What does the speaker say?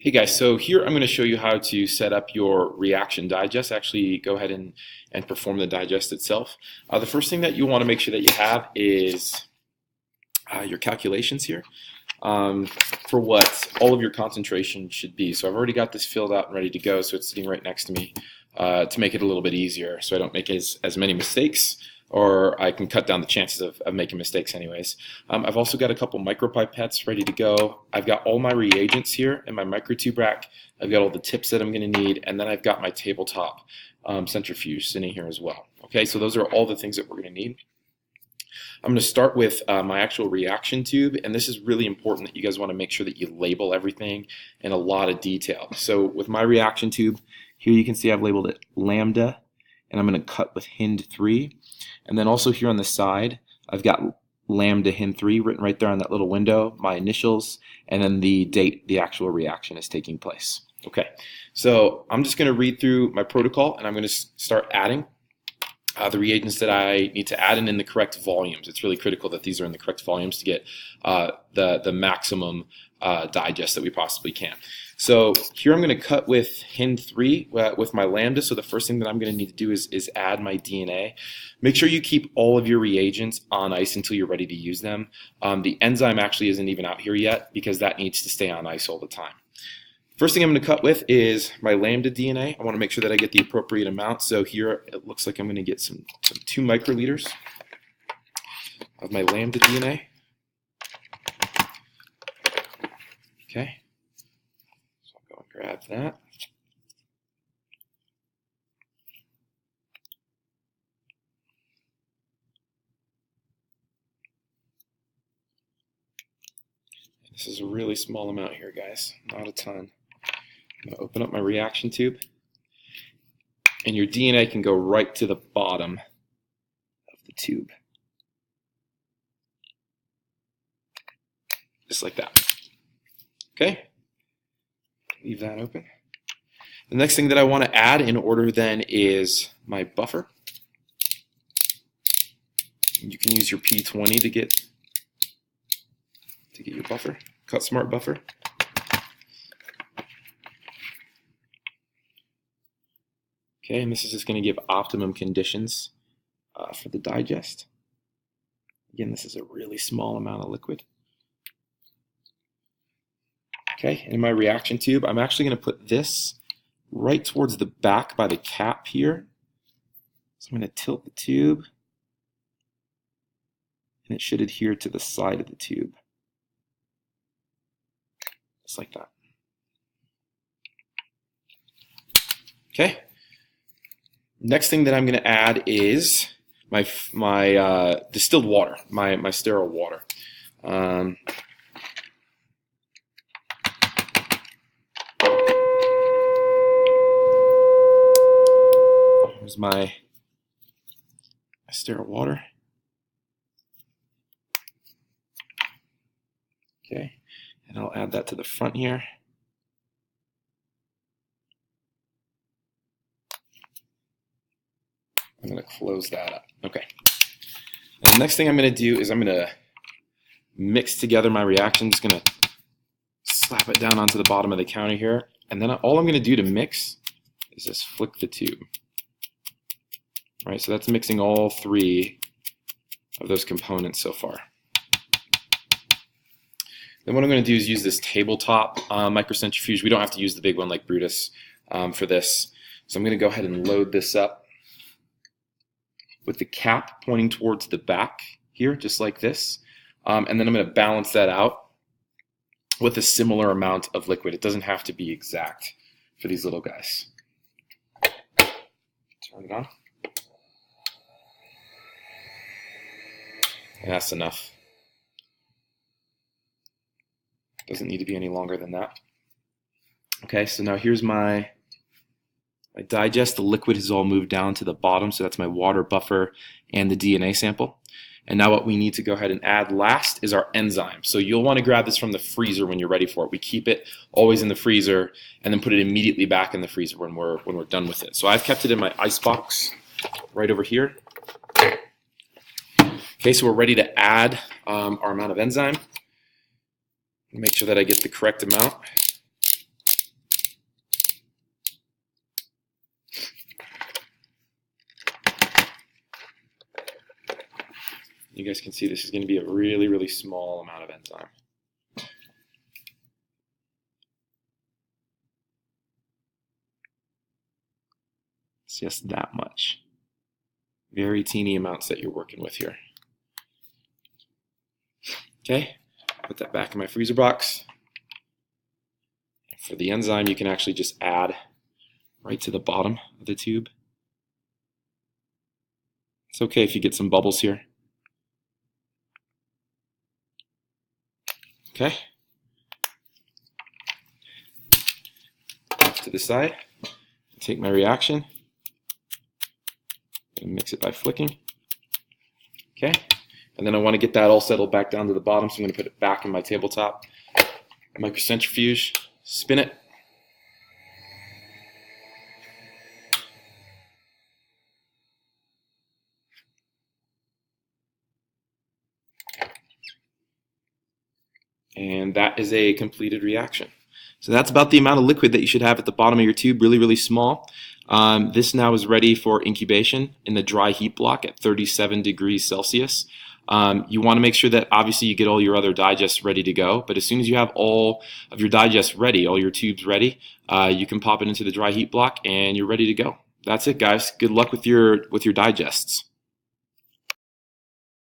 Hey guys, so here I'm going to show you how to set up your reaction digest. Actually, go ahead and perform the digest itself. The first thing that you want to make sure that you have is your calculations here for what all of your concentration should be. So I've already got this filled out and ready to go, so it's sitting right next to me to make it a little bit easier so I don't make as many mistakes, or I can cut down the chances of making mistakes anyways. I've also got a couple micropipettes ready to go. I've got all my reagents here in my microtube rack. I've got all the tips that I'm going to need, and then I've got my tabletop centrifuge sitting here as well. Okay, so those are all the things that we're going to need. I'm going to start with my actual reaction tube, and this is really important that you guys want to make sure that you label everything in a lot of detail. So with my reaction tube, here you can see I've labeled it lambda, and I'm going to cut with HIND3. And then also here on the side, I've got lambda HIND3 written right there on that little window, my initials, and then the date the actual reaction is taking place. Okay, so I'm just going to read through my protocol, and I'm going to start adding the reagents that I need to add in the correct volumes. It's really critical that these are in the correct volumes to get the maximum digest that we possibly can. So here I'm going to cut with HIND3 with my lambda. So the first thing that I'm going to need to do is add my DNA. Make sure you keep all of your reagents on ice until you're ready to use them. The enzyme actually isn't even out here yet because that needs to stay on ice all the time. First thing I'm going to cut with is my lambda DNA. I want to make sure that I get the appropriate amount. So here it looks like I'm going to get some 2 microliters of my lambda DNA. Okay, so I'll go and grab that. This is a really small amount here, guys, not a ton. I'm going to open up my reaction tube, and your DNA can go right to the bottom of the tube. Just like that. Okay, leave that open. The next thing that I want to add in order then is my buffer. You can use your P20 to get your buffer, CutSmart buffer. Okay, and this is just going to give optimum conditions for the digest. Again, this is a really small amount of liquid. Okay, in my reaction tube, I'm actually going to put this right towards the back by the cap here. So I'm going to tilt the tube, and it should adhere to the side of the tube. Just like that. Okay. Next thing that I'm going to add is my distilled water, my sterile water. Here's my sterile water. Okay, and I'll add that to the front here. I'm going to close that up. Okay. And the next thing I'm going to do is I'm going to mix together my reaction. Just going to slap it down onto the bottom of the counter here. And then all I'm going to do to mix is just flick the tube. All right, so that's mixing all 3 of those components so far. Then what I'm going to do is use this tabletop microcentrifuge. We don't have to use the big one like Brutus for this. So I'm going to go ahead and load this up with the cap pointing towards the back here, just like this. And then I'm going to balance that out with a similar amount of liquid. It doesn't have to be exact for these little guys. Turn it on. And that's enough. Doesn't need to be any longer than that. Okay, so now here's my digest. The liquid has all moved down to the bottom, so that's my water buffer and the DNA sample. And now what we need to go ahead and add last is our enzyme. So you'll want to grab this from the freezer when you're ready for it. We keep it always in the freezer and then put it immediately back in the freezer when we're done with it. So I've kept it in my ice box right over here. Okay, so we're ready to add our amount of enzyme. Make sure that I get the correct amount. You guys can see this is going to be a really, really small amount of enzyme. It's just that much. Very teeny amounts that you're working with here. Okay, put that back in my freezer box. For the enzyme, you can actually just add right to the bottom of the tube. It's okay if you get some bubbles here. Okay. Off to the side. Take my reaction and mix it by flicking. Okay. And then I want to get that all settled back down to the bottom, so I'm going to put it back in my tabletop. Microcentrifuge, spin it. And that is a completed reaction. So that's about the amount of liquid that you should have at the bottom of your tube, really, really small. This now is ready for incubation in the dry heat block at 37 degrees Celsius. You want to make sure that obviously you get all your other digests ready to go, but as soon as you have all of your digests ready, all your tubes ready, you can pop it into the dry heat block and you're ready to go. That's it, guys. Good luck with your digests.